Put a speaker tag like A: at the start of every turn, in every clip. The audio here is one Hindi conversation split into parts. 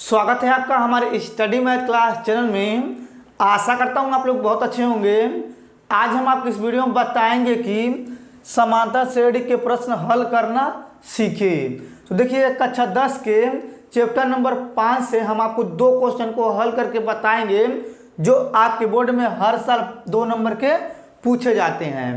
A: स्वागत है आपका हमारे स्टडी मैथ क्लास चैनल में। आशा करता हूँ आप लोग बहुत अच्छे होंगे। आज हम आपको इस वीडियो में बताएंगे कि समांतर श्रेणी के प्रश्न हल करना सीखें। तो देखिए कक्षा 10 के चैप्टर नंबर 5 से हम आपको 2 क्वेश्चन को हल करके बताएंगे जो आपके बोर्ड में हर साल 2 नंबर के पूछे जाते हैं।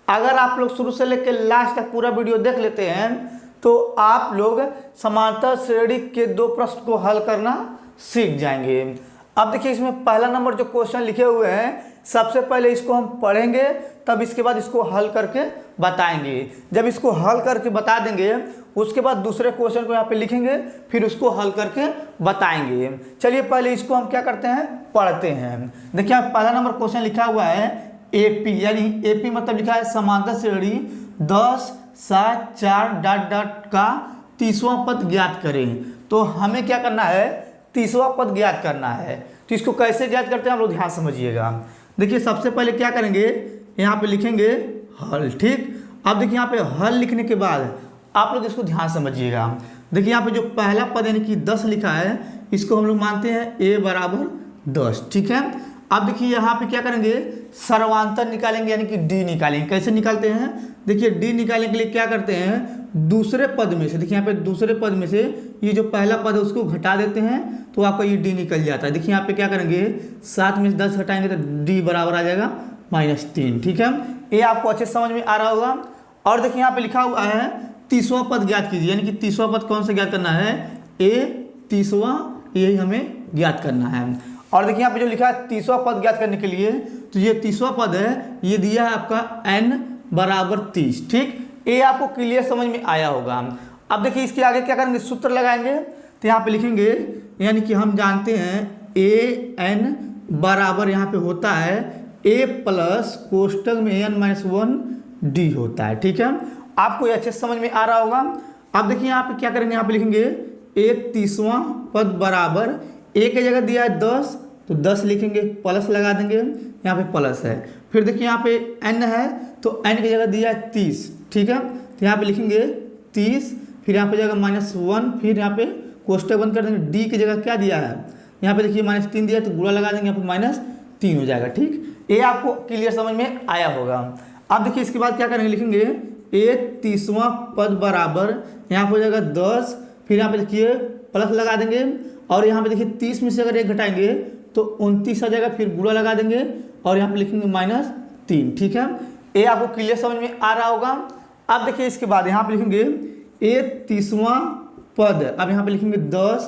A: अगर आप लोग शुरू से लेकर लास्ट तक पूरा वीडियो देख लेते हैं तो आप लोग समांतर श्रेणी के 2 प्रश्न को हल करना सीख जाएंगे। अब देखिए इसमें पहला नंबर जो क्वेश्चन लिखे हुए हैं, सबसे पहले इसको हम पढ़ेंगे, तब इसके बाद इसको हल करके बताएंगे। जब इसको हल करके बता देंगे उसके बाद दूसरे क्वेश्चन को यहाँ पे लिखेंगे, फिर उसको हल करके बताएंगे। चलिए पहले इसको हम क्या करते हैं, पढ़ते हैं। देखिए पहला नंबर क्वेश्चन लिखा हुआ है एपी, यानी एपी मतलब लिखा है समांतर श्रेणी 10 7 4 डॉट डॉट का 30वां पद ज्ञात करें। तो हमें क्या करना है, 30वां पद ज्ञात करना है। तो इसको कैसे ज्ञात करते हैं आप लोग ध्यान समझिएगा। देखिए सबसे पहले क्या करेंगे, यहाँ पे लिखेंगे हल। ठीक, अब देखिए यहाँ पे हल लिखने के बाद आप लोग इसको ध्यान समझिएगा। देखिए यहाँ पे जो पहला पद यानी कि 10 लिखा है, इसको हम लोग मानते हैं a बराबर 10। ठीक है, अब देखिए यहाँ पे क्या करेंगे, सर्वांतर निकालेंगे यानी कि d निकालेंगे। कैसे निकालते हैं, देखिए d निकालने के लिए क्या करते हैं, दूसरे पद में से, देखिए यहाँ पे दूसरे पद में से ये जो पहला पद है उसको घटा देते हैं तो आपका ये d निकल जाता है। देखिए यहाँ पे क्या करेंगे, 7 में से 10 घटाएंगे तो d बराबर आ जाएगा -3। ठीक है, ये आपको अच्छे समझ में आ रहा होगा। और देखिए यहाँ पे लिखा हुआ है 30वां पद ज्ञात कीजिए, यानी कि 30वां पद कौन सा ज्ञात करना है, a 30वां, यही हमें ज्ञात करना है। और देखिए यहाँ पे जो लिखा है 30वां पद ज्ञात करने के लिए, तो ये 30वां पद है, ये दिया है आपका n बराबर 30। ठीक, ये आपको क्लियर समझ में आया होगा। अब देखिए इसके आगे क्या करेंगे, सूत्र लगाएंगे। तो यहाँ पे लिखेंगे, यानी कि हम जानते हैं an बराबर यहाँ पे होता है a प्लस कोष्टक में n-1 d होता है। ठीक है, आपको ये अच्छे समझ में आ रहा होगा। अब देखिए यहाँ पे क्या करेंगे, यहाँ पे लिखेंगे a 30वां पद बराबर a की जगह दिया है 10, तो 10 लिखेंगे, प्लस लगा देंगे, यहाँ पे प्लस है। फिर देखिए यहाँ पे n है, तो n की जगह दिया है 30। ठीक है, तो यहाँ पे लिखेंगे 30, फिर यहाँ पे जगह -1, फिर यहाँ पे कोष्टक बंद कर देंगे। d की जगह क्या दिया है, यहाँ पे देखिए -3 दिया है, तो गुणा लगा देंगे, यहाँ पे -3 हो जाएगा। ठीक, ये आपको क्लियर समझ में आया होगा। अब देखिए इसके बाद क्या करेंगे, लिखेंगे a 30वां पद बराबर, यहाँ पे हो जाएगा 10, फिर यहाँ पे देखिए प्लस लगा देंगे, और यहाँ पे देखिए 30 में से अगर 1 घटाएंगे तो 29 आ जाएगा, फिर गुणा लगा देंगे और यहाँ पे लिखेंगे -3। ठीक है, ये आपको क्लियर समझ में आ रहा होगा। अब देखिए इसके बाद यहाँ पे लिखेंगे a 30वां पद, अब यहाँ पे लिखेंगे 10,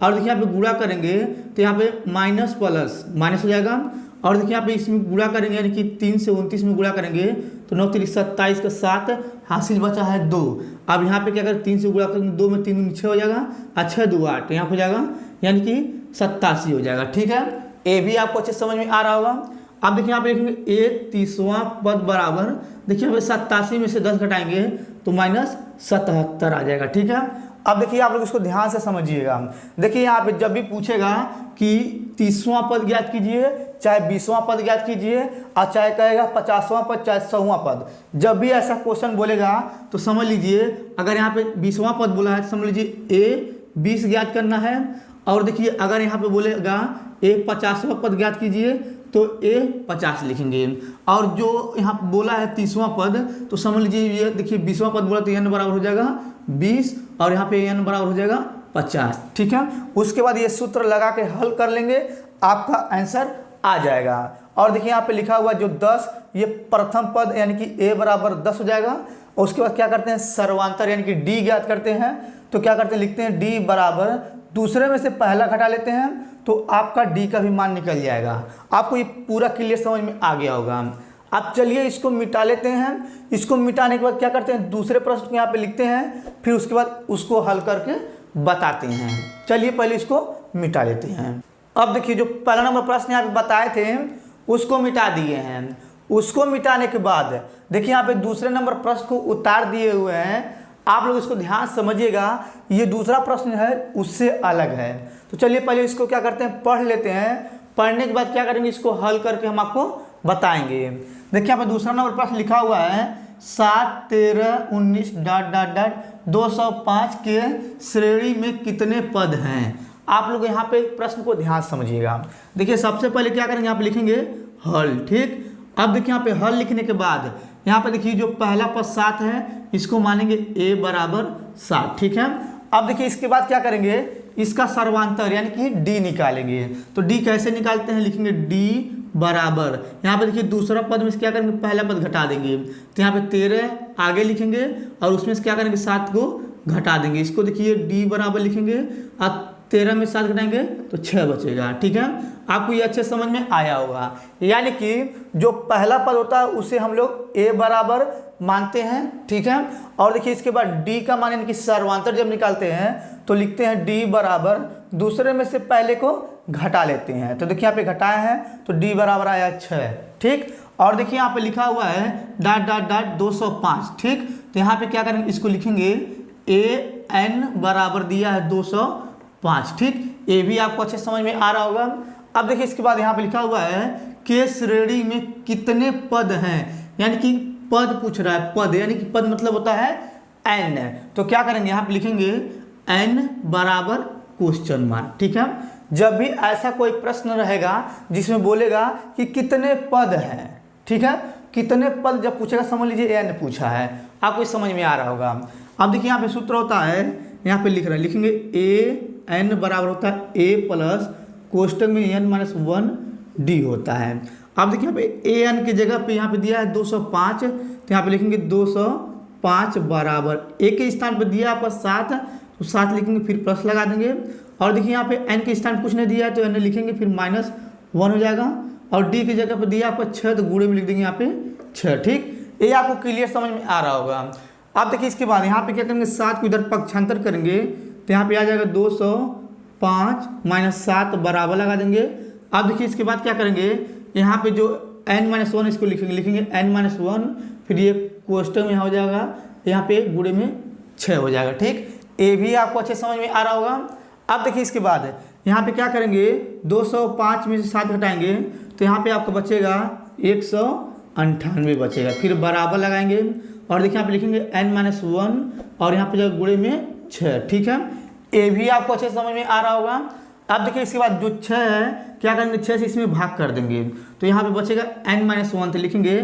A: और देखिए यहाँ पे गुणा करेंगे तो यहाँ पे माइनस प्लस माइनस हो जाएगा, और देखिए यहाँ पे इसमें गुणा करेंगे यानी कि 3 से 29 में गुणा करेंगे तो 9 3 27 का 7, हासिल बचा है 2। अब यहाँ पे क्या करें, 3 से गुणा करेंगे, 2 में 3 6 हो जाएगा, 6 2 8, यहाँ पे हो जाएगा यानी कि 87 हो जाएगा। ठीक है, ये भी आपको अच्छे समझ में आ रहा होगा। अब देखिए यहाँ पे लिखेंगे a 30वां पद बराबर, देखिए यहाँ पे 87 में से 10 घटाएंगे तो -77 आ जाएगा। ठीक है, अब देखिए आप लोग इसको ध्यान से समझिएगा। देखिए यहाँ पे जब भी पूछेगा कि 30वां पद ज्ञात कीजिए, चाहे 20वां पद ज्ञात कीजिए, और चाहे कहेगा 50वां पद, चाहे 100वां पद, जब भी ऐसा क्वेश्चन बोलेगा तो समझ लीजिए, अगर यहाँ पे 20वां पद बोला है तो समझ लीजिए a 20 ज्ञात करना है। और देखिए अगर यहाँ पे बोलेगा a 50वां पद ज्ञात कीजिए तो a 50 लिखेंगे। और जो यहाँ पे बोला है 30वां पद, तो समझ लीजिए ये देखिए 20वां पद बोला तो n बराबर हो जाएगा 20, और यहाँ पे n बराबर हो जाएगा 50। ठीक है, उसके बाद ये सूत्र लगा के हल कर लेंगे, आपका आंसर आ जाएगा। और देखिए यहाँ पे लिखा हुआ जो 10, ये प्रथम पद यानी कि a बराबर 10 हो जाएगा। और उसके बाद क्या करते हैं, सर्वांतर यानी कि d ज्ञात करते हैं। तो क्या करते हैं, लिखते हैं d बराबर, दूसरे में से पहला घटा लेते हैं तो आपका d का भी मान निकल जाएगा। आपको ये पूरा क्लियर समझ में आ गया होगा। अब चलिए इसको मिटा लेते हैं। इसको मिटाने के बाद क्या करते हैं, दूसरे प्रश्न को यहाँ पे लिखते हैं, फिर उसके बाद उसको हल करके बताते हैं। चलिए पहले इसको मिटा लेते हैं। अब देखिए जो पहला नंबर प्रश्न यहाँ पे बताए थे उसको मिटा दिए हैं। उसको मिटाने के बाद देखिए यहाँ पे दूसरे नंबर प्रश्न को उतार दिए हुए हैं। आप लोग इसको ध्यान समझिएगा, ये दूसरा प्रश्न है उससे अलग है। तो चलिए पहले इसको क्या करते हैं, पढ़ लेते हैं। पढ़ने के बाद क्या करेंगे, इसको हल करके हम आपको बताएंगे। देखिए यहाँ पे दूसरा नंबर प्रश्न लिखा हुआ है 7 13 19 डॉट डॉट डॉट 205 के श्रेणी में कितने पद हैं। आप लोग यहाँ पे प्रश्न को ध्यान से समझिएगा। देखिए सबसे पहले क्या करेंगे, यहाँ पे लिखेंगे हल। ठीक, अब देखिए यहाँ पे हल लिखने के बाद यहाँ पे देखिए जो पहला पद 7 है इसको मानेंगे a बराबर 7। ठीक है, अब देखिए इसके बाद क्या करेंगे, इसका सर्वांतर यानी कि d निकालेंगे। तो d कैसे निकालते हैं, लिखेंगे d बराबर, यहाँ पे देखिए दूसरा पद में से क्या करेंगे, पहला पद घटा देंगे। तो यहाँ पे 13 आगे लिखेंगे और उसमें से क्या करेंगे 7 को घटा देंगे। इसको देखिए d बराबर लिखेंगे और 13 में 7 घटाएंगे तो 6 बचेगा। ठीक है, आपको ये अच्छे समझ में आया होगा। यानी कि जो पहला पद होता है उसे हम लोग a बराबर मानते हैं। ठीक है, और देखिए इसके बाद d का मान यानी कि सर्वांतर जब निकालते हैं तो लिखते हैं d बराबर, दूसरे में से पहले को घटा लेते हैं। तो देखिए यहाँ पे घटाया है तो d बराबर आया 6। ठीक, और देखिए यहाँ पे लिखा हुआ है डॉट डॉट डॉट 205। ठीक, तो यहाँ पे क्या करेंगे, इसको लिखेंगे an बराबर दिया है 205। ठीक, ये भी आपको अच्छे समझ में आ रहा होगा। अब देखिए इसके बाद यहाँ पे लिखा हुआ है कि श्रेणी में कितने पद हैं, यानी कि पद पूछ रहा है। पद यानी कि पद मतलब होता है n। तो क्या करेंगे, यहाँ पे लिखेंगे n बराबर क्वेश्चन मार्क। ठीक है, जब भी ऐसा कोई प्रश्न रहेगा जिसमें बोलेगा कि कितने पद हैं, ठीक है, कितने पद जब पूछेगा समझ लीजिए n पूछा है, आपको समझ में आ रहा होगा। अब देखिए यहाँ पे सूत्र होता है, यहाँ पे लिख रहे हैं, लिखेंगे a n बराबर होता है a प्लस कोष्टक में n माइनस 1 d होता है। अब देखिए यहाँ पे a n की जगह पे यहाँ पे दिया है 205, तो यहाँ पे लिखेंगे 205 बराबर a के स्थान पे दिया आपका 7, तो 7 लिखेंगे फिर प्लस लगा देंगे। और देखिए यहाँ पे n के स्थान कुछ नहीं दिया है तो n लिखेंगे फिर माइनस 1 हो जाएगा। और d की जगह पे दिया आपका 6 तो गुणे में लिख देंगे यहाँ पे 6। ठीक, ये आपको क्लियर समझ में आ रहा होगा। अब देखिए इसके बाद यहाँ पे क्या करेंगे, 7 को इधर पक्षांतर करेंगे तो यहाँ पे आ जाएगा 205 माइनस 7 बराबर लगा देंगे। अब देखिए इसके बाद क्या करेंगे, यहाँ पे जो n-1 इसको लिखेंगे n-1, फिर ये कोष्टक में हो जाएगा, यहाँ पे गुणे में 6 हो जाएगा। ठीक, ये भी आपको अच्छे समझ में आ रहा होगा। अब देखिए इसके बाद यहाँ पे क्या करेंगे, 205 में से 7 घटाएंगे तो यहाँ पे आपको बचेगा 198 बचेगा, फिर बराबर लगाएंगे और देखिए यहाँ पे लिखेंगे n-1 और यहाँ पे जो गुणे में 6। ठीक है, ये भी आपको अच्छे समझ में आ रहा होगा। अब देखिए इसके बाद जो 6 है क्या करेंगे, 6 से इसमें भाग कर देंगे तो यहाँ पे बचेगा n-1, तो लिखेंगे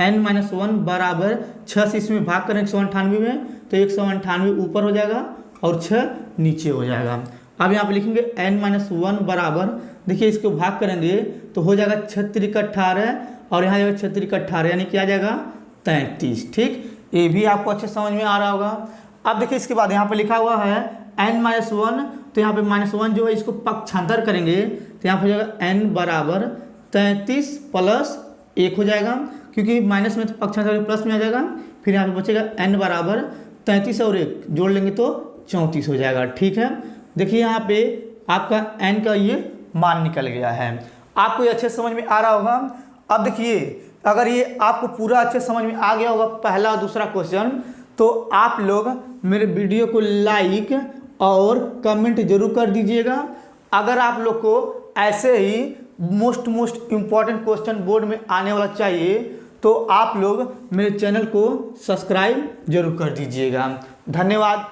A: n-1 बराबर 6 से इसमें भाग करें 198 में तो 198 ऊपर हो जाएगा और 6 नीचे हो जाएगा। अब यहाँ पे लिखेंगे n-1 बराबर, देखिए इसको भाग करेंगे तो हो जाएगा 6 का 18 और यहाँ जाएगा 6 का 18 यानी क्या जाएगा 33। ठीक, ये भी आपको अच्छे समझ में आ रहा होगा। अब देखिए इसके बाद यहाँ पे लिखा हुआ है n-1, तो यहाँ पे -1 जो है इसको पक्षांतर करेंगे तो यहाँ पे हो जाएगा n बराबर 33 प्लस 1 हो जाएगा, क्योंकि माइनस में तो पक्षांतर प्लस में आ जाएगा। फिर यहाँ पे बचेगा n बराबर 33 और 1 जोड़ लेंगे तो 34 हो जाएगा। ठीक है, देखिए यहाँ पे आपका n का ये मान निकल गया है। आपको ये अच्छे समझ में आ रहा होगा। अब देखिए अगर ये आपको पूरा अच्छे समझ में आ गया होगा पहला और दूसरा क्वेश्चन, तो आप लोग मेरे वीडियो को लाइक और कमेंट जरूर कर दीजिएगा। अगर आप लोग को ऐसे ही मोस्ट इम्पॉर्टेंट क्वेश्चन बोर्ड में आने वाला चाहिए तो आप लोग मेरे चैनल को सब्सक्राइब जरूर कर दीजिएगा। धन्यवाद।